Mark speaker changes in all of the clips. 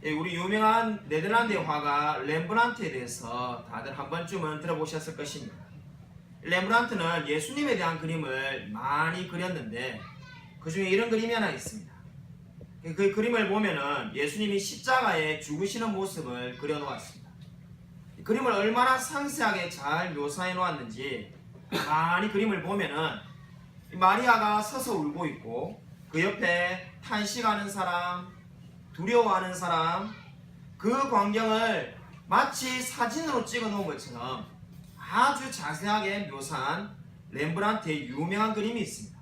Speaker 1: 우리 유명한 네덜란드의 화가 렘브란트에 대해서 다들 한 번쯤은 들어보셨을 것입니다. 렘브란트는 예수님에 대한 그림을 많이 그렸는데 그 중에 이런 그림이 하나 있습니다. 그 그림을 보면은 예수님이 십자가에 죽으시는 모습을 그려놓았습니다. 그림을 얼마나 상세하게 잘 묘사해 놓았는지 많이 그림을 보면은 마리아가 서서 울고 있고 그 옆에 탄식하는 사람, 두려워하는 사람, 그 광경을 마치 사진으로 찍어 놓은 것처럼 아주 자세하게 묘사한 렘브란트의 유명한 그림이 있습니다.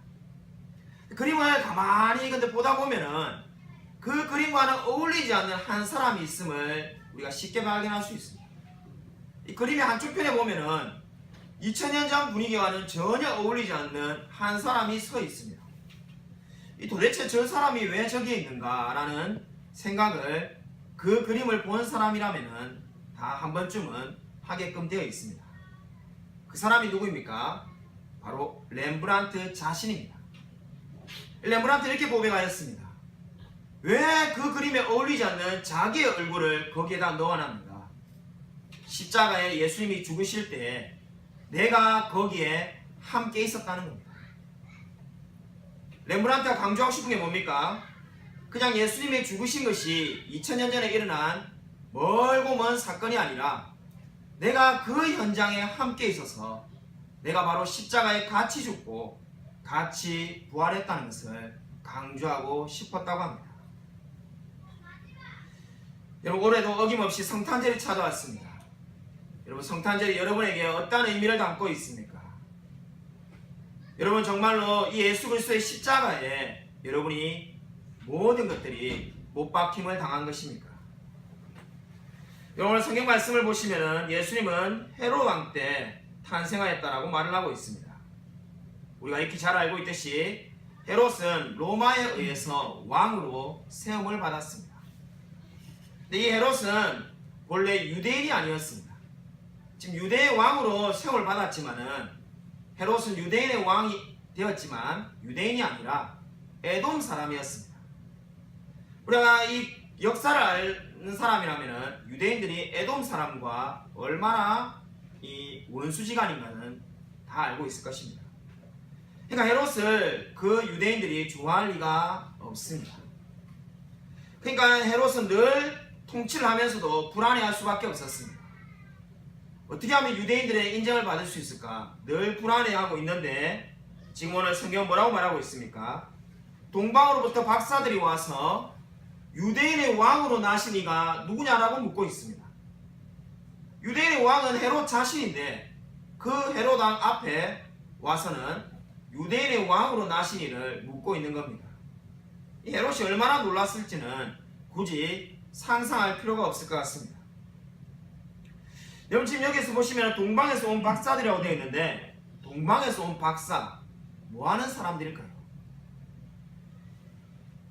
Speaker 1: 그림을 가만히 근데 보다 보면은 그 그림과는 어울리지 않는 한 사람이 있음을 우리가 쉽게 발견할 수 있습니다. 이 그림의 한쪽 편에 보면은 2000년 전 분위기와는 전혀 어울리지 않는 한 사람이 서 있습니다. 도대체 저 사람이 왜 저기에 있는가라는 생각을 그 그림을 본 사람이라면은 다 한 번쯤은 하게끔 되어 있습니다. 그 사람이 누구입니까? 바로 렘브란트 자신입니다. 렘브란트 이렇게 고백하였습니다. 왜 그 그림에 어울리지 않는 자기의 얼굴을 거기에다 넣어놨는가? 십자가에 예수님이 죽으실 때 내가 거기에 함께 있었다는 겁니다. 렘브란트가 강조하고 싶은 게 뭡니까? 그냥 예수님이 죽으신 것이 2000년 전에 일어난 멀고 먼 사건이 아니라 내가 그 현장에 함께 있어서 내가 바로 십자가에 같이 죽고 같이 부활했다는 것을 강조하고 싶었다고 합니다. 여러분, 올해도 어김없이 성탄절이 찾아왔습니다. 여러분, 성탄절이 여러분에게 어떤 의미를 담고 있습니까? 여러분, 정말로 이 예수 그리스도의 십자가에 여러분이 모든 것들이 못 박힘을 당한 것입니까? 여러분, 오늘 성경 말씀을 보시면 예수님은 헤롯 왕 때 탄생하였다라고 말을 하고 있습니다. 우리가 익히 잘 알고 있듯이 헤롯은 로마에 의해서 왕으로 세움을 받았습니다. 근데 이 헤롯은 원래 유대인이 아니었습니다. 지금 유대의 왕으로 세움을 받았지만은 헤롯은 유대인의 왕이 되었지만 유대인이 아니라 에돔 사람이었습니다. 우리가 이 역사를 아는 사람이라면은 유대인들이 에돔 사람과 얼마나 이 원수지간인가는 다 알고 있을 것입니다. 그러니까 헤롯을 그 유대인들이 좋아할 리가 없습니다. 그러니까 헤롯은 늘 통치를 하면서도 불안해할 수밖에 없었습니다. 어떻게 하면 유대인들의 인정을 받을 수 있을까? 늘 불안해하고 있는데 지금 오늘 성경은 뭐라고 말하고 있습니까? 동방으로부터 박사들이 와서 유대인의 왕으로 나신 이가 누구냐라고 묻고 있습니다. 유대인의 왕은 헤롯 자신인데 그 헤롯 왕 앞에 와서는 유대인의 왕으로 나신 이를 묻고 있는 겁니다. 이 헤롯이 얼마나 놀랐을지는 굳이 상상할 필요가 없을 것 같습니다. 여러분, 지금 여기서 보시면 동방에서 온 박사들이라고 되어 있는데 동방에서 온 박사, 뭐하는 사람들일까요?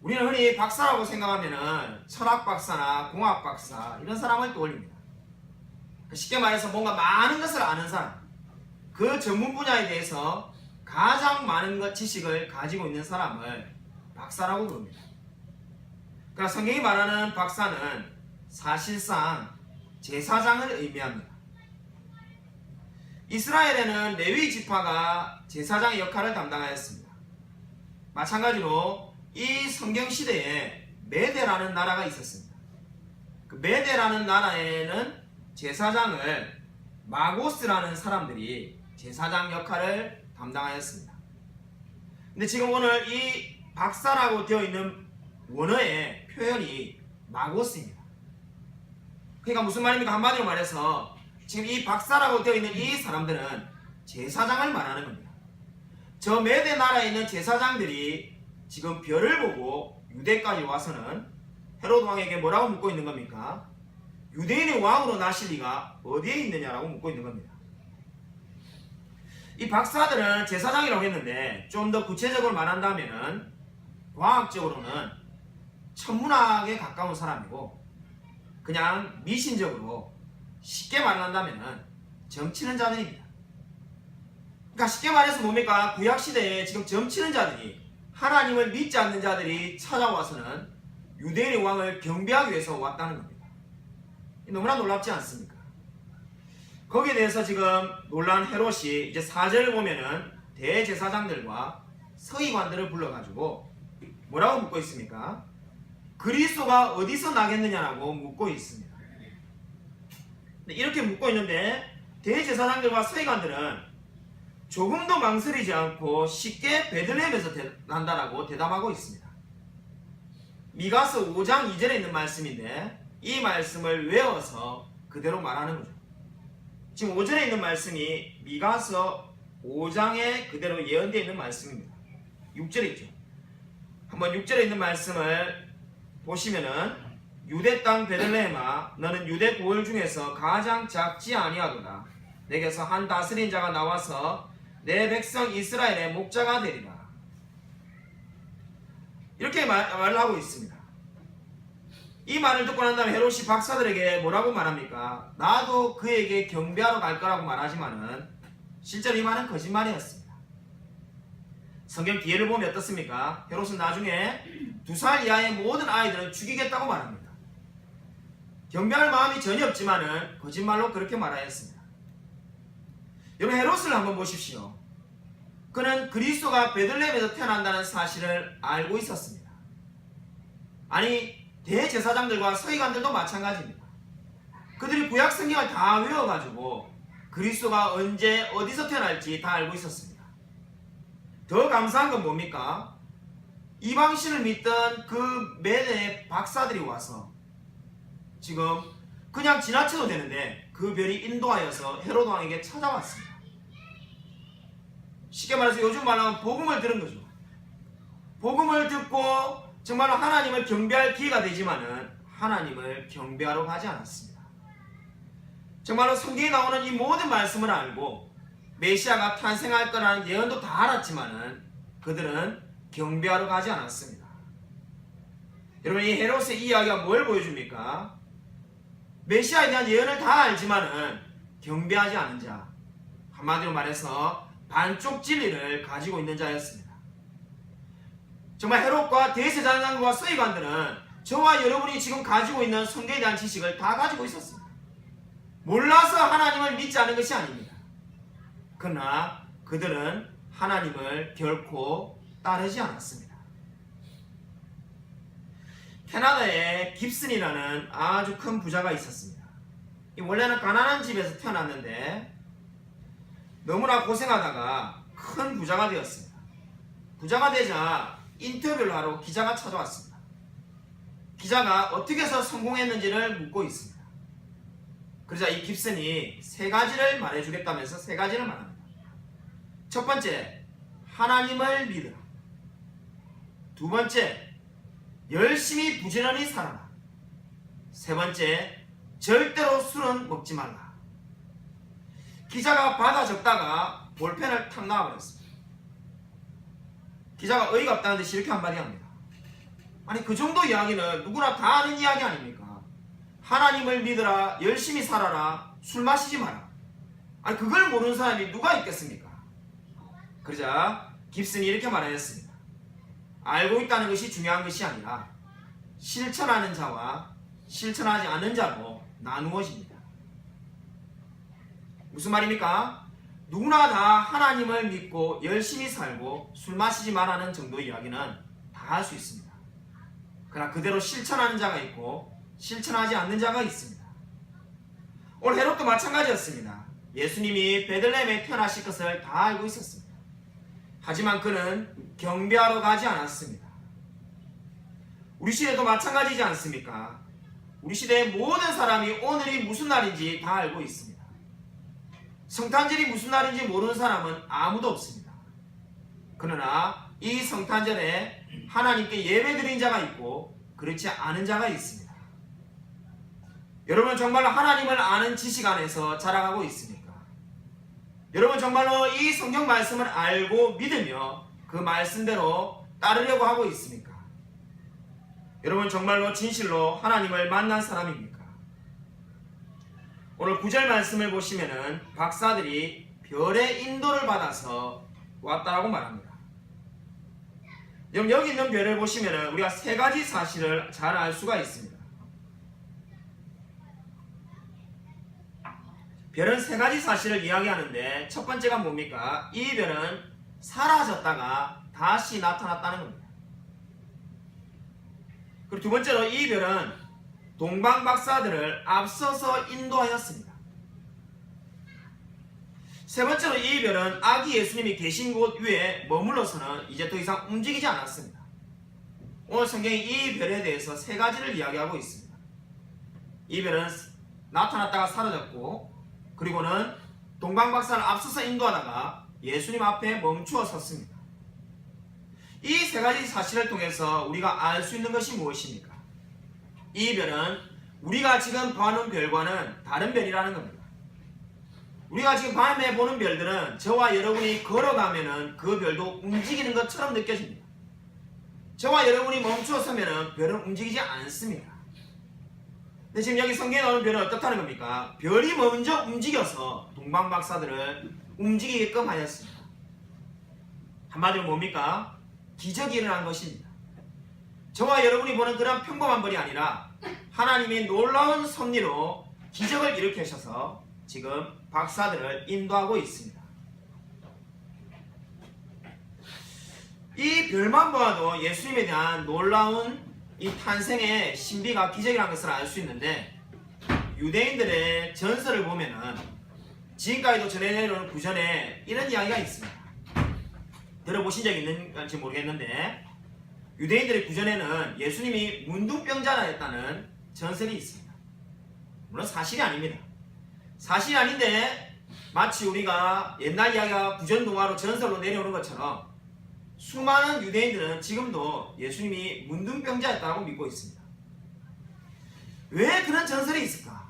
Speaker 1: 우리는 흔히 박사라고 생각하면은 철학 박사나 공학 박사 이런 사람을 떠올립니다. 쉽게 말해서 뭔가 많은 것을 아는 사람, 그 전문 분야에 대해서 가장 많은 지식을 가지고 있는 사람을 박사라고 부릅니다. 그러나 성경이 말하는 박사는 사실상 제사장을 의미합니다. 이스라엘에는 레위 지파가 제사장의 역할을 담당하였습니다. 마찬가지로 이 성경 시대에 메대라는 나라가 있었습니다. 그 메대라는 나라에는 제사장을 마고스라는 사람들이 제사장 역할을 담당하였습니다. 근데 지금 오늘 이 박사라고 되어 있는 원어의 표현이 마고스입니다. 그러니까 무슨 말입니까? 한마디로 말해서 지금 이 박사라고 되어 있는 이 사람들은 제사장을 말하는 겁니다. 저 메대 나라에 있는 제사장들이 지금 별을 보고 유대까지 와서는 헤롯 왕에게 뭐라고 묻고 있는 겁니까? 유대인의 왕으로 나실 리가 어디에 있느냐라고 묻고 있는 겁니다. 이 박사들은 제사장이라고 했는데 좀 더 구체적으로 말한다면은 과학적으로는 천문학에 가까운 사람이고 그냥 미신적으로 쉽게 말한다면은 점치는 자들입니다. 그러니까 쉽게 말해서 뭡니까? 구약시대에 지금 점치는 자들이 하나님을 믿지 않는 자들이 찾아와서는 유대인의 왕을 경배하기 위해서 왔다는 겁니다. 너무나 놀랍지 않습니까? 거기에 대해서 지금 놀란 헤롯이 이제 4절을 보면은 대제사장들과 서기관들을 불러가지고 뭐라고 묻고 있습니까? 그리스도가 어디서 나겠느냐라고 묻고 있습니다. 이렇게 묻고 있는데 대제사장들과 서기관들은 조금도 망설이지 않고 쉽게 베들레헴에서 난다라고 대답하고 있습니다. 미가서 5장 2절에 있는 말씀인데 이 말씀을 외워서 그대로 말하는 거죠. 지금 5절에 있는 말씀이 미가서 5장에 그대로 예언되어 있는 말씀입니다. 6절에 있죠. 한번 6절에 있는 말씀을 보시면은 유대 땅 베들레헴아 너는 유대 고을 중에서 가장 작지 아니하도다. 내게서 한 다스린 자가 나와서 내 백성 이스라엘의 목자가 되리라. 이렇게 말을 하고 있습니다. 이 말을 듣고 난 다음에 헤롯이 박사들에게 뭐라고 말합니까? 나도 그에게 경배하러 갈 거라고 말하지만은 실제로 이 말은 거짓말이었습니다. 성경 뒤에를 보면 어떻습니까? 헤롯은 나중에 2살 이하의 모든 아이들은 죽이겠다고 말합니다. 경배할 마음이 전혀 없지만은 거짓말로 그렇게 말하였습니다. 여러분 헤롯을 한번 보십시오. 그는 그리스도가 베들레헴에서 태어난다는 사실을 알고 있었습니다. 아니 대제사장들과 서기관들도 마찬가지입니다. 그들이 구약 성경을 다 외워가지고 그리스도가 언제 어디서 태어날지 다 알고 있었습니다. 더 감사한 건 뭡니까? 이방신을 믿던 그 매대의 박사들이 와서 지금 그냥 지나쳐도 되는데 그 별이 인도하여서 헤롯 왕에게 찾아왔습니다. 쉽게 말해서 요즘 말로 하면 복음을 들은 거죠. 복음을 듣고 정말로 하나님을 경배할 기회가 되지만은 하나님을 경배하러 가지 않았습니다. 정말로 성경에 나오는 이 모든 말씀을 알고 메시아가 탄생할 거라는 예언도 다 알았지만은 그들은 경배하러 가지 않았습니다. 여러분 이 헤롯의 이야기가 뭘 보여줍니까? 메시아에 대한 예언을 다 알지만은 경배하지 않은 자, 한마디로 말해서 반쪽 진리를 가지고 있는 자였습니다. 정말 헤롯과 대제사장과 서기관들은 저와 여러분이 지금 가지고 있는 성경에 대한 지식을 다 가지고 있었습니다. 몰라서 하나님을 믿지 않은 것이 아닙니다. 그러나 그들은 하나님을 결코 따르지 않았습니다. 캐나다에 깁슨이라는 아주 큰 부자가 있었습니다. 원래는 가난한 집에서 태어났는데 너무나 고생하다가 큰 부자가 되었습니다. 부자가 되자 인터뷰를 하러 기자가 찾아왔습니다. 기자가 어떻게 해서 성공했는지를 묻고 있습니다. 그러자 이 깁슨이 3가지를 말해주겠다면서 3가지를 말합니다. 첫 번째, 하나님을 믿으라. 2번째, 열심히 부지런히 살아라. 3번째, 절대로 술은 먹지 말라. 기자가 받아 적다가 볼펜을 탁 놔버렸습니다. 기자가 어이가 없다는 듯이 이렇게 한마디 합니다. 아니 그 정도 이야기는 누구나 다 아는 이야기 아닙니까? 하나님을 믿으라, 열심히 살아라, 술 마시지 마라. 아니 그걸 모르는 사람이 누가 있겠습니까? 그러자 깁슨이 이렇게 말하였습니다. 알고 있다는 것이 중요한 것이 아니라 실천하는 자와 실천하지 않는 자로 나누어집니다. 무슨 말입니까? 누구나 다 하나님을 믿고 열심히 살고 술 마시지 말라는 정도의 이야기는 다 할 수 있습니다. 그러나 그대로 실천하는 자가 있고 실천하지 않는 자가 있습니다. 오늘 헤롯도 마찬가지였습니다. 예수님이 베들레헴에 태어나실 것을 다 알고 있었습니다. 하지만 그는 경배하러 가지 않았습니다. 우리 시대도 마찬가지지 않습니까? 우리 시대의 모든 사람이 오늘이 무슨 날인지 다 알고 있습니다. 성탄절이 무슨 날인지 모르는 사람은 아무도 없습니다. 그러나 이 성탄절에 하나님께 예배드린 자가 있고 그렇지 않은 자가 있습니다. 여러분 정말로 하나님을 아는 지식 안에서 자라가고 있습니까? 여러분 정말로 이 성경 말씀을 알고 믿으며 그 말씀대로 따르려고 하고 있습니까? 여러분 정말로 진실로 하나님을 만난 사람입니까? 오늘 9절 말씀을 보시면은 박사들이 별의 인도를 받아서 왔다라고 말합니다. 여기 있는 별을 보시면 우리가 세 가지 사실을 잘 알 수가 있습니다. 별은 세 가지 사실을 이야기하는데 첫 번째가 뭡니까? 이 별은 사라졌다가 다시 나타났다는 겁니다. 그리고 두 번째로 이 별은 동방박사들을 앞서서 인도하였습니다. 세 번째로 이 별은 아기 예수님이 계신 곳 위에 머물러서는 이제 더 이상 움직이지 않았습니다. 오늘 성경이 이 별에 대해서 세 가지를 이야기하고 있습니다. 이 별은 나타났다가 사라졌고, 그리고는 동방박사를 앞서서 인도하다가 예수님 앞에 멈추어 섰습니다. 이 세 가지 사실을 통해서 우리가 알 수 있는 것이 무엇입니까? 이 별은 우리가 지금 보는 별과는 다른 별이라는 겁니다. 우리가 지금 밤에 보는 별들은 저와 여러분이 걸어가면은 그 별도 움직이는 것처럼 느껴집니다. 저와 여러분이 멈추어 서면은 별은 움직이지 않습니다. 근데 지금 여기 성경에 나오는 별은 어떻다는 겁니까? 별이 먼저 움직여서 동방박사들을 움직이게끔 하였습니다. 한마디로 뭡니까? 기적이 일어난 것입니다. 저와 여러분이 보는 그런 평범한 별이 아니라 하나님이 놀라운 섭리로 기적을 일으키셔서 지금 박사들을 인도하고 있습니다. 이 별만 보아도 예수님에 대한 놀라운 이 탄생의 신비가 기적이라는 것을 알 수 있는데, 유대인들의 전설을 보면은 지금까지도 전해내려오는 구전에 이런 이야기가 있습니다. 들어보신 적 있는지 모르겠는데, 유대인들의 구전에는 예수님이 문둥병자였다는 전설이 있습니다. 물론 사실이 아닙니다. 사실이 아닌데 마치 우리가 옛날 이야기가 구전동화로 전설로 내려오는 것처럼 수많은 유대인들은 지금도 예수님이 문둥병자였다고 믿고 있습니다. 왜 그런 전설이 있을까?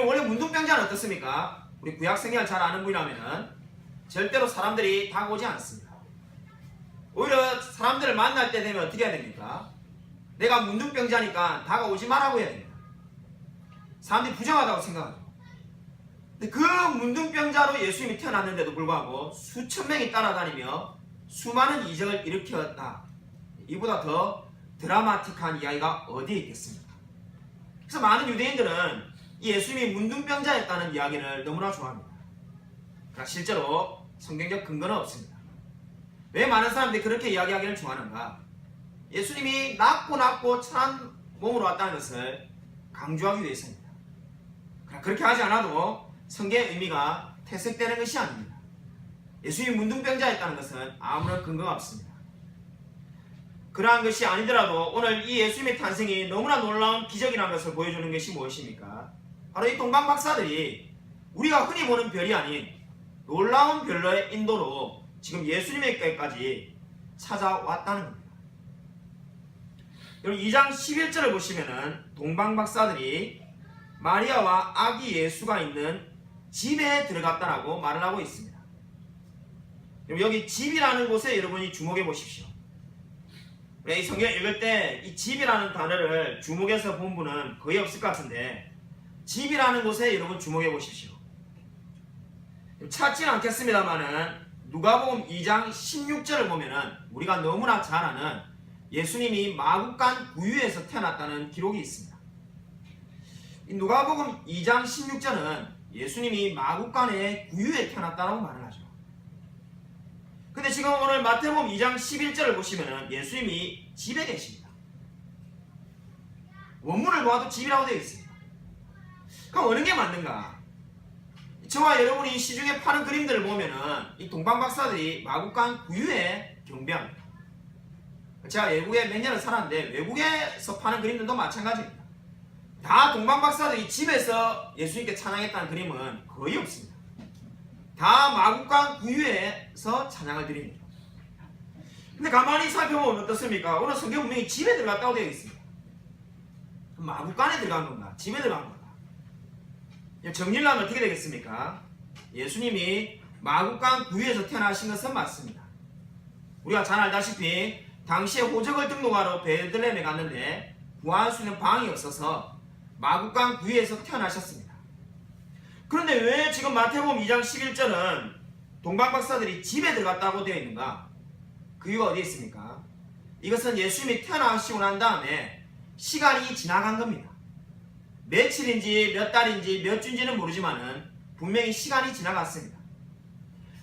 Speaker 1: 원래 문둥병자는 어떻습니까? 우리 구약성경을 잘 아는 분이라면 절대로 사람들이 다가오지 않습니다. 오히려 사람들을 만날 때 되면 어떻게 해야 됩니까? 내가 문둥병자니까 다가오지 말라고 해야 됩니다. 사람들이 부정하다고 생각하죠. 근데 그 문둥병자로 예수님이 태어났는데도 불구하고 수천 명이 따라다니며 수많은 이적을 일으켰다. 이보다 더 드라마틱한 이야기가 어디에 있겠습니까? 그래서 많은 유대인들은 이 예수님이 문둥병자였다는 이야기를 너무나 좋아합니다. 그러나 실제로 성경적 근거는 없습니다. 왜 많은 사람들이 그렇게 이야기하기를 좋아하는가? 예수님이 낮고 천한 몸으로 왔다는 것을 강조하기 위해서입니다. 그러나 그렇게 하지 않아도 성경의 의미가 퇴색되는 것이 아닙니다. 예수님이 문둥병자였다는 것은 아무런 근거가 없습니다. 그러한 것이 아니더라도 오늘 이 예수님의 탄생이 너무나 놀라운 기적이라는 것을 보여주는 것이 무엇입니까? 바로 이 동방박사들이 우리가 흔히 보는 별이 아닌 놀라운 별로의 인도로 지금 예수님에게까지 찾아왔다는 겁니다. 여러분 2장 11절을 보시면은 동방박사들이 마리아와 아기 예수가 있는 집에 들어갔다라고 말을 하고 있습니다. 여기 집이라는 곳에 여러분이 주목해 보십시오. 이 성경 읽을 때 이 집이라는 단어를 주목해서 본 분은 거의 없을 것 같은데, 집이라는 곳에 여러분 주목해 보십시오. 찾지는 않겠습니다만은 누가복음 2장 16절을 보면은 우리가 너무나 잘 아는 예수님이 마국간 구유에서 태어났다는 기록이 있습니다. 이 누가복음 2장 16절은 예수님이 마국간의 구유에 태어났다고 말을 하죠. 근데 지금 오늘 마태복음 2장 11절을 보시면은 예수님이 집에 계십니다. 원문을 보아도 집이라고 되어 있습니다. 그럼 어느 게 맞는가? 저와 여러분이 시중에 파는 그림들을 보면은 이 동방박사들이 마국간 구유에 경배합니다. 제가 외국에 몇 년을 살았는데 외국에서 파는 그림들도 마찬가지입니다. 다 동방박사들이 집에서 예수님께 찬양했다는 그림은 거의 없습니다. 다 마국간 구유에서 찬양을 드립니다. 근데 가만히 살펴보면 어떻습니까? 오늘 성경 분명히 집에 들어갔다고 되어 있습니다. 마국간에 들어간 건가? 집에 들어간 건가? 정리를 하면 어떻게 되겠습니까? 예수님이 마국간 구유에서 태어나신 것은 맞습니다. 우리가 잘 알다시피 당시에 호적을 등록하러 베들레헴에 갔는데 구할 수 있는 방이 없어서 마국간 구유에서 태어나셨습니다. 그런데 왜 지금 마태복음 2장 11절은 동방박사들이 집에 들어갔다고 되어 있는가? 그 이유가 어디에 있습니까? 이것은 예수님이 태어나시고 난 다음에 시간이 지나간 겁니다. 며칠인지 몇 달인지 몇 주인지는 모르지만은 분명히 시간이 지나갔습니다.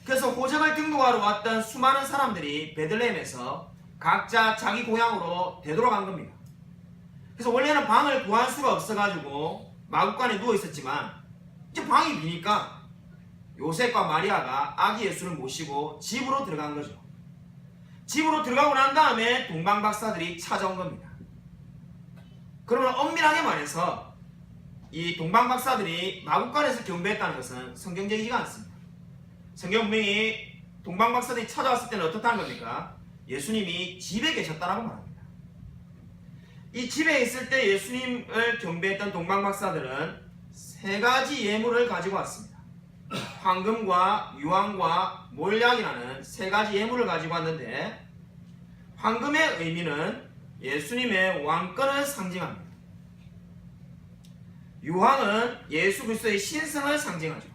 Speaker 1: 그래서 호적을 등록하러 왔던 수많은 사람들이 베들레헴에서 각자 자기 고향으로 되돌아간 겁니다. 그래서 원래는 방을 구할 수가 없어가지고 마구간에 누워 있었지만 이제 방이 비니까 요셉과 마리아가 아기 예수를 모시고 집으로 들어간 거죠. 집으로 들어가고 난 다음에 동방박사들이 찾아온 겁니다. 그러면 엄밀하게 말해서 이 동방박사들이 마구간에서 경배했다는 것은 성경적이지가 않습니다. 성경 분명히 동방박사들이 찾아왔을 때는 어떻다는 겁니까? 예수님이 집에 계셨다라고 말합니다. 이 집에 있을 때 예수님을 경배했던 동방박사들은 세 가지 예물을 가지고 왔습니다. 황금과 유황과 몰약이라는 세 가지 예물을 가지고 왔는데, 황금의 의미는 예수님의 왕권을 상징합니다. 유황은 예수 그리스도의 신성을 상징하죠.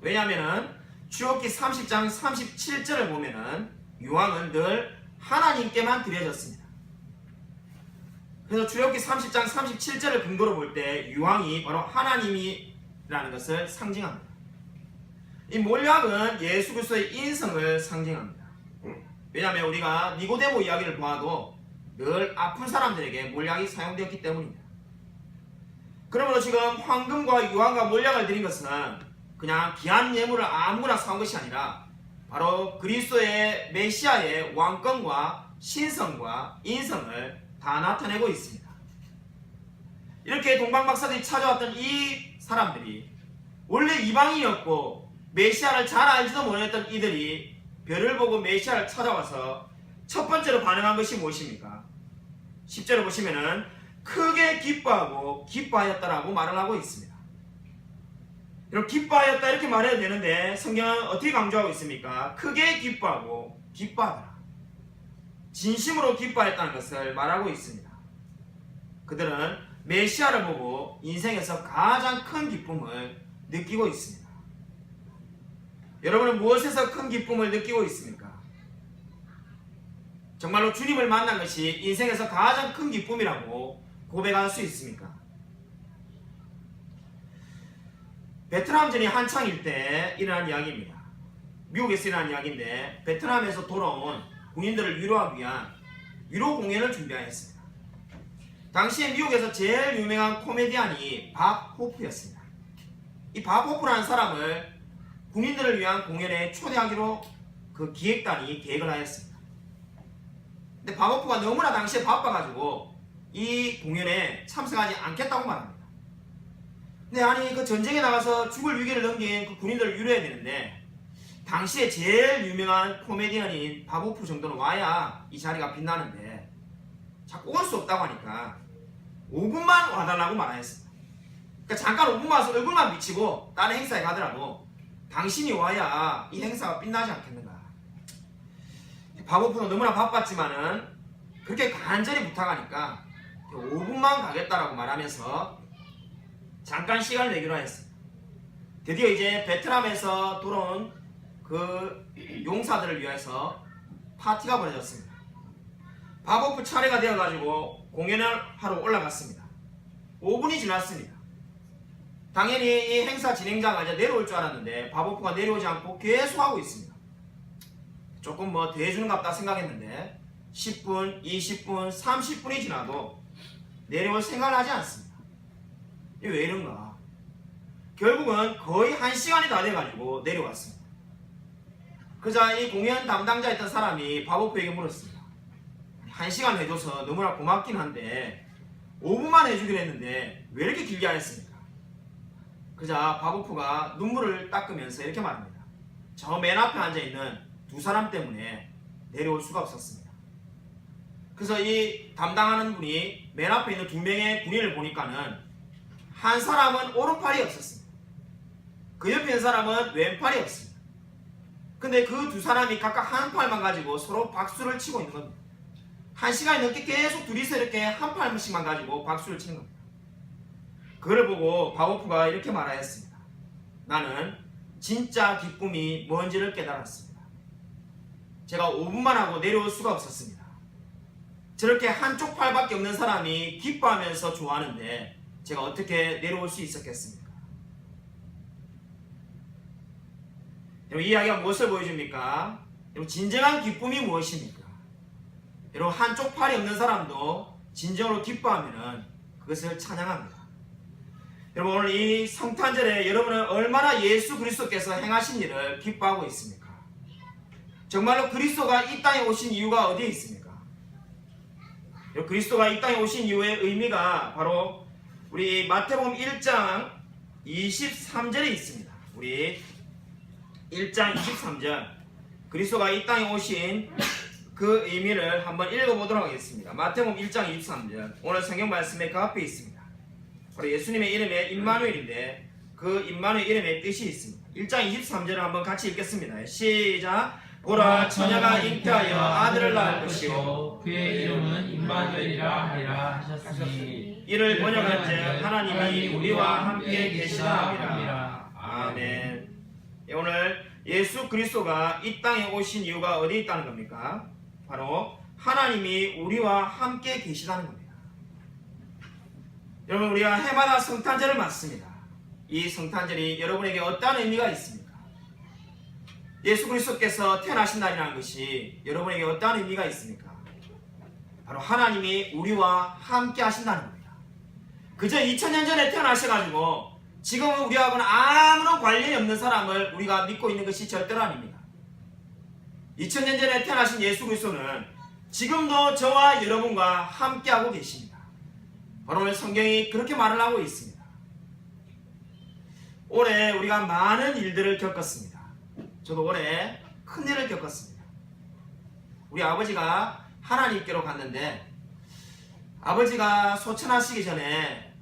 Speaker 1: 왜냐하면 출애굽기 30장 37절을 보면은 유황은 늘 하나님께만 드려졌습니다. 그래서 출애굽기 30장 37절을 근거로 볼 때 유황이 바로 하나님이라는 것을 상징합니다. 이 몰약은 예수 그리스도의 인성을 상징합니다. 왜냐하면 우리가 니고데모 이야기를 보아도 늘 아픈 사람들에게 몰약이 사용되었기 때문입니다. 그러므로 지금 황금과 유황과 몰약을 드린 것은 그냥 귀한 예물을 아무거나 사온 것이 아니라 바로 그리스도의 메시아의 왕권과 신성과 인성을 다 나타내고 있습니다. 이렇게 동방박사들이 찾아왔던 이 사람들이 원래 이방인이었고 메시아를 잘 알지도 못했던 이들이 별을 보고 메시아를 찾아와서 첫 번째로 반응한 것이 무엇입니까? 10절을 보시면은 크게 기뻐하고 기뻐하였다라고 말을 하고 있습니다. 이렇게 기뻐하였다 이렇게 말해도 되는데 성경은 어떻게 강조하고 있습니까? 크게 기뻐하고 기뻐하더라. 진심으로 기뻐했다는 것을 말하고 있습니다. 그들은 메시아를 보고 인생에서 가장 큰 기쁨을 느끼고 있습니다. 여러분은 무엇에서 큰 기쁨을 느끼고 있습니까? 정말로 주님을 만난 것이 인생에서 가장 큰 기쁨이라고 고백할 수 있습니까? 베트남전이 한창일 때 일어난 이야기입니다. 미국에서 일어난 이야기인데 베트남에서 돌아온 군인들을 위로하기 위한 위로 공연을 준비하였습니다. 당시에 미국에서 제일 유명한 코미디언이 밥 호프였습니다. 이 밥 호프라는 사람을 군인들을 위한 공연에 초대하기로 그 기획단이 계획을 하였습니다. 근데 밥 호프가 너무나 당시에 바빠가지고 이 공연에 참석하지 않겠다고 말합니다. 근데 아니 그 전쟁에 나가서 죽을 위기를 넘긴 그 군인들을 위로해야 되는데 당시에 제일 유명한 코미디언인 밥 호프 정도는 와야 이 자리가 빛나는데 자꾸 올 수 없다고 하니까 5분만 와달라고 말하였습니다. 그러니까 잠깐 5분만 와서 얼굴만 비치고 다른 행사에 가더라도 당신이 와야 이 행사가 빛나지 않겠는가. 밥 호프는 너무나 바빴지만은 그렇게 간절히 부탁하니까 5분만 가겠다라고 말하면서 잠깐 시간을 내기로 했습니다. 드디어 이제 베트남에서 돌아온 그 용사들을 위해서 파티가 벌어졌습니다. 밥 호프 차례가 되어가지고 공연을 하러 올라갔습니다. 5분이 지났습니다. 당연히 이 행사 진행자가 이제 내려올 줄 알았는데 밥 호프가 내려오지 않고 계속 하고 있습니다. 조금 뭐 대해주는갑다 생각했는데 10분, 20분, 30분이 지나도 내려올 생각을 하지 않습니다. 이게 왜 이런가? 결국은 거의 1시간이 다 돼가지고 내려왔습니다. 그자 이 공연 담당자였던 사람이 밥 호프에게 물었습니다. 1시간 해줘서 너무나 고맙긴 한데 5분만 해주기로 했는데 왜 이렇게 길게 안 했습니까? 그자 밥 호프가 눈물을 닦으면서 이렇게 말합니다. 저 맨 앞에 앉아있는 두 사람 때문에 내려올 수가 없었습니다. 그래서 이 담당하는 분이 맨 앞에 있는 두 명의 군인을 보니까는 한 사람은 오른팔이 없었습니다. 그 옆에 있는 사람은 왼팔이 없습니다. 근데 그 두 사람이 각각 한 팔만 가지고 서로 박수를 치고 있는 겁니다. 1시간이 넘게 계속 둘이서 이렇게 한 팔씩만 가지고 박수를 치는 겁니다. 그걸 보고 밥 호프가 이렇게 말하였습니다. 나는 진짜 기쁨이 뭔지를 깨달았습니다. 제가 5분만 하고 내려올 수가 없었습니다. 저렇게 한쪽 팔밖에 없는 사람이 기뻐하면서 좋아하는데 제가 어떻게 내려올 수 있었겠습니까? 여러분, 이 이야기가 무엇을 보여줍니까? 여러분, 진정한 기쁨이 무엇입니까? 여러분, 한쪽 팔이 없는 사람도 진정으로 기뻐하면 그것을 찬양합니다. 여러분, 오늘 이 성탄절에 여러분은 얼마나 예수 그리스도께서 행하신 일을 기뻐하고 있습니까? 정말로 그리스도가 이 땅에 오신 이유가 어디에 있습니까? 그리스도가 이 땅에 오신 이유의 의미가 바로 우리 마태복음 1장 23절에 있습니다. 우리 1장 23절, 그리스도가 이 땅에 오신 그 의미를 한번 읽어보도록 하겠습니다. 마태복음 1장 23절, 오늘 성경 말씀에 그 앞에 있습니다. 바로 예수님의 이름에 임마누엘인데 그 임마누엘 이름의 뜻이 있습니다. 1장 23절을 한번 같이 읽겠습니다. 시작. 보라, 처녀가 잉태하여 아들을 낳을 것이요
Speaker 2: 그의 이름은 임마누엘이라 하리라 하셨으니
Speaker 1: 이를 번역한즉 하나님이 우리와 함께 계시다 함이라. 아멘. 오늘 예수 그리스도가 이 땅에 오신 이유가 어디에 있다는 겁니까? 바로 하나님이 우리와 함께 계시다는 겁니다. 여러분, 우리가 해마다 성탄절을 맞습니다. 이 성탄절이 여러분에게 어떤 의미가 있습니까? 예수 그리스도께서 태어나신 날이라는 것이 여러분에게 어떤 의미가 있습니까? 바로 하나님이 우리와 함께 하신다는 겁니다. 그저 2000년 전에 태어나셔가지고 지금은 우리하고는 아무런 관련이 없는 사람을 우리가 믿고 있는 것이 절대로 아닙니다. 2000년 전에 태어나신 예수 그리스도는 지금도 저와 여러분과 함께하고 계십니다. 바로 오늘 성경이 그렇게 말을 하고 있습니다. 올해 우리가 많은 일들을 겪었습니다. 저도 올해 큰 일을 겪었습니다. 우리 아버지가 하나님께로 갔는데 아버지가 소천하시기 전에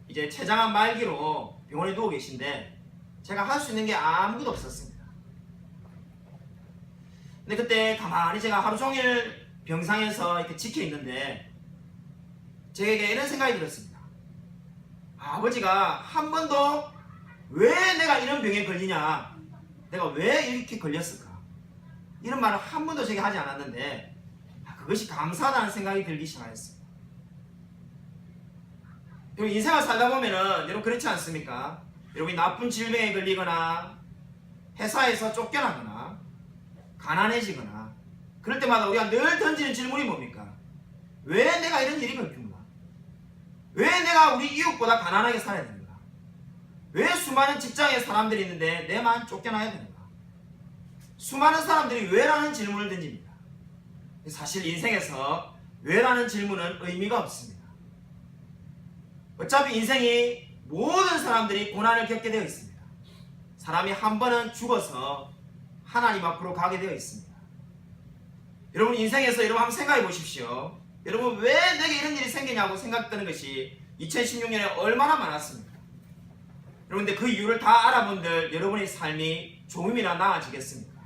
Speaker 1: 이제 췌장암 말기로 병원에 누워 계신데 제가 할 수 있는 게 아무것도 없었습니다. 근데 그때 가만히 제가 하루 종일 병상에서 이렇게 지켜 있는데 제게 이런 생각이 들었습니다. 아버지가 한 번도 왜 내가 이런 병에 걸리냐, 내가 왜 이렇게 걸렸을까, 이런 말을 한 번도 제게 하지 않았는데 그것이 감사하다는 생각이 들기 시작했습니다. 여러분, 인생을 살다 보면은 여러분 그렇지 않습니까? 여러분이 나쁜 질병에 걸리거나 회사에서 쫓겨나거나 가난해지거나 그럴 때마다 우리가 늘 던지는 질문이 뭡니까? 왜 내가 이런 일이 걸렸는가? 왜 내가 우리 이웃보다 가난하게 살아야 되는가? 왜 수많은 직장에 사람들이 있는데 내만 쫓겨나야 되는가? 수많은 사람들이 왜라는 질문을 던집니다. 사실 인생에서 왜라는 질문은 의미가 없습니다. 어차피 인생이 모든 사람들이 고난을 겪게 되어 있습니다. 사람이 한 번은 죽어서 하나님 앞으로 가게 되어 있습니다. 여러분, 인생에서 여러분 한번 생각해 보십시오. 여러분, 왜 내게 이런 일이 생기냐고 생각되는 것이 2016년에 얼마나 많았습니까? 여러분, 근데 그 이유를 다 알아본들 여러분의 삶이 조금이나 나아지겠습니까?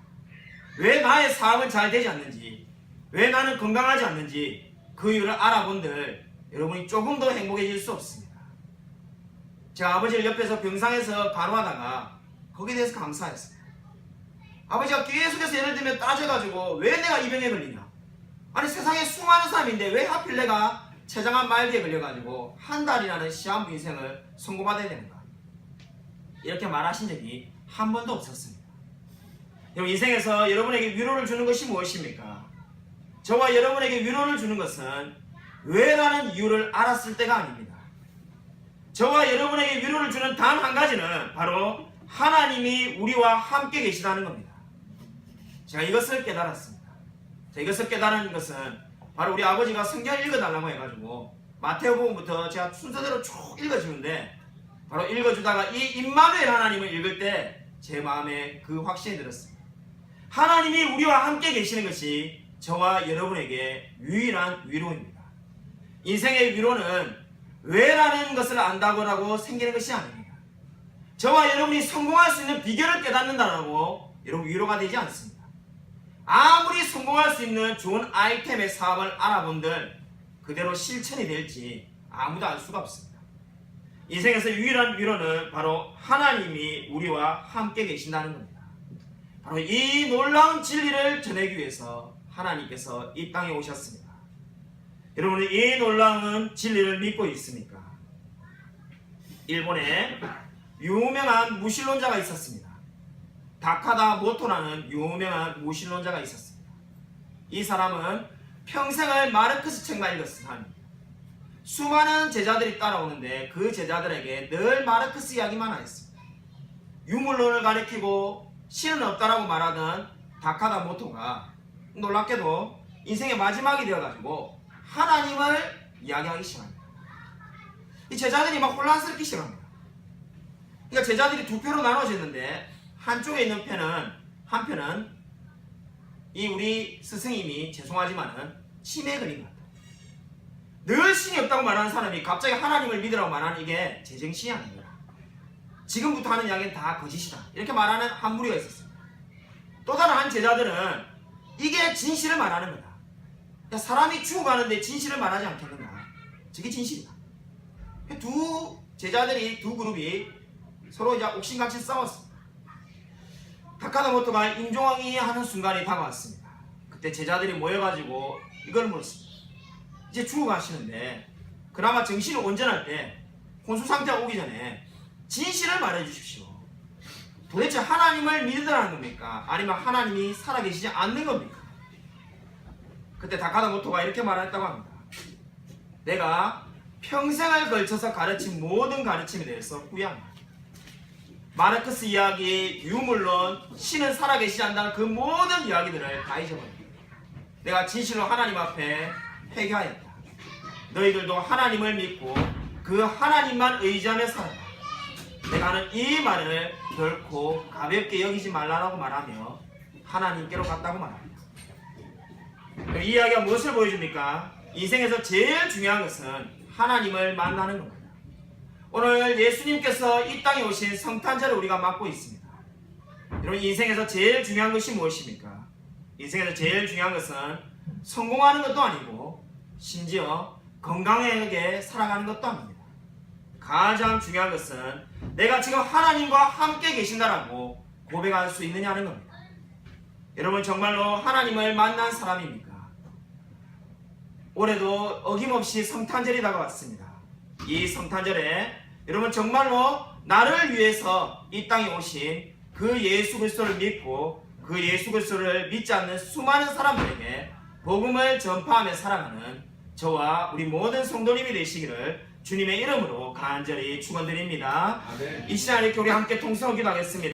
Speaker 1: 왜 나의 사업은 잘 되지 않는지, 왜 나는 건강하지 않는지 그 이유를 알아본들 여러분이 조금 더 행복해질 수 없습니다. 제가 아버지를 옆에서 병상에서 간호하다가 거기에 대해서 감사했어요. 아버지가 계속해서 예를 들면 따져가지고 왜 내가 이 병에 걸리냐, 아니 세상에 수많은 사람인데 왜 하필 내가 췌장암 말기에 걸려가지고 한 달이라는 시한부 인생을 선고받아야 되는가, 이렇게 말하신 적이 한 번도 없었습니다. 여러분, 인생에서 여러분에게 위로를 주는 것이 무엇입니까? 저와 여러분에게 위로를 주는 것은 왜라는 이유를 알았을 때가 아닙니다. 저와 여러분에게 위로를 주는 단 한 가지는 바로 하나님이 우리와 함께 계시다는 겁니다. 제가 이것을 깨달았습니다. 이것을 깨달은 것은 바로 우리 아버지가 성경을 읽어달라고 해가지고 마태복음부터 제가 순서대로 쭉 읽어주는데 바로 읽어주다가 이 임마누엘 하나님을 읽을 때 제 마음에 그 확신이 들었습니다. 하나님이 우리와 함께 계시는 것이 저와 여러분에게 유일한 위로입니다. 인생의 위로는 왜라는 것을 안다고 생기는 것이 아닙니다. 저와 여러분이 성공할 수 있는 비결을 깨닫는다고 여러분 위로가 되지 않습니다. 아무리 성공할 수 있는 좋은 아이템의 사업을 알아본들 그대로 실천이 될지 아무도 알 수가 없습니다. 인생에서 유일한 위로는 바로 하나님이 우리와 함께 계신다는 겁니다. 바로 이 놀라운 진리를 전하기 위해서 하나님께서 이 땅에 오셨습니다. 여러분은 이 놀라운 진리를 믿고 있습니까? 일본에 유명한 무신론자가 있었습니다. 다카다 모토라는 유명한 무신론자가 있었습니다. 이 사람은 평생을 마르크스 책만 읽었을 사람입니다. 수많은 제자들이 따라오는데 그 제자들에게 늘 마르크스 이야기만 하였습니다. 유물론을 가리키고 신은 없다라고 말하던 다카다 모토가 놀랍게도 인생의 마지막이 되어가지고 하나님을 이야기하기 시작합니다. 이 제자들이 막 혼란스럽기 시작합니다. 그러니까 제자들이 두 표로 나눠졌는데 한쪽에 있는 한 편은 이 우리 스승님이 죄송하지만은 치매 걸린 것 같아요. 늘 신이 없다고 말하는 사람이 갑자기 하나님을 믿으라고 말하는 이게 제정신이 아닙니다. 지금부터 하는 이야기는 다 거짓이다. 이렇게 말하는 한 무리가 있었습니다. 또 다른 한 제자들은 이게 진실을 말하는 거다. 그러니까 사람이 죽어가는데 진실을 말하지 않겠는가. 저게 진실이다. 두 제자들이 두 그룹이 서로 이제 옥신각신 싸웠습니다. 다카다 모토가 임종왕이 하는 순간이 다가왔습니다. 그때 제자들이 모여가지고 이걸 물었습니다. 이제 죽어가시는데 그나마 정신이 온전할 때 혼수 상태가 오기 전에 진실을 말해 주십시오. 도대체 하나님을 믿으라는 겁니까? 아니면 하나님이 살아계시지 않는 겁니까? 그때 다카다 모토가 이렇게 말했다고 합니다. 내가 평생을 걸쳐서 가르친 모든 가르침에 대해서 후회한다. 마르크스 이야기, 유물론, 신은 살아계시지 않는다는 그 모든 이야기들을 다 잊어버린다. 내가 진실로 하나님 앞에 회개하였다. 너희들도 하나님을 믿고 그 하나님만 의지하며 살아라. 내가 하는 이 말을 결코 가볍게 여기지 말라라고 말하며 하나님께로 갔다고 말합니다. 이 이야기가 무엇을 보여줍니까? 인생에서 제일 중요한 것은 하나님을 만나는 겁니다. 오늘 예수님께서 이 땅에 오신 성탄절을 우리가 맞고 있습니다. 여러분, 인생에서 제일 중요한 것이 무엇입니까? 인생에서 제일 중요한 것은 성공하는 것도 아니고 심지어 건강하게 살아가는 것도 아닙니다. 가장 중요한 것은 내가 지금 하나님과 함께 계신다라고 고백할 수 있느냐는 겁니다. 여러분, 정말로 하나님을 만난 사람입니까? 올해도 어김없이 성탄절이 다가왔습니다. 이 성탄절에 여러분 정말로 나를 위해서 이 땅에 오신 그 예수 그리스도를 믿고 그 예수 그리스도를 믿지 않는 수많은 사람들에게 복음을 전파하며 살아가는 저와 우리 모든 성도님이 되시기를 주님의 이름으로 간절히 축원드립니다.
Speaker 2: 아멘.
Speaker 1: 이 시간 이렇게 우리 함께 통성을 기도하겠습니다.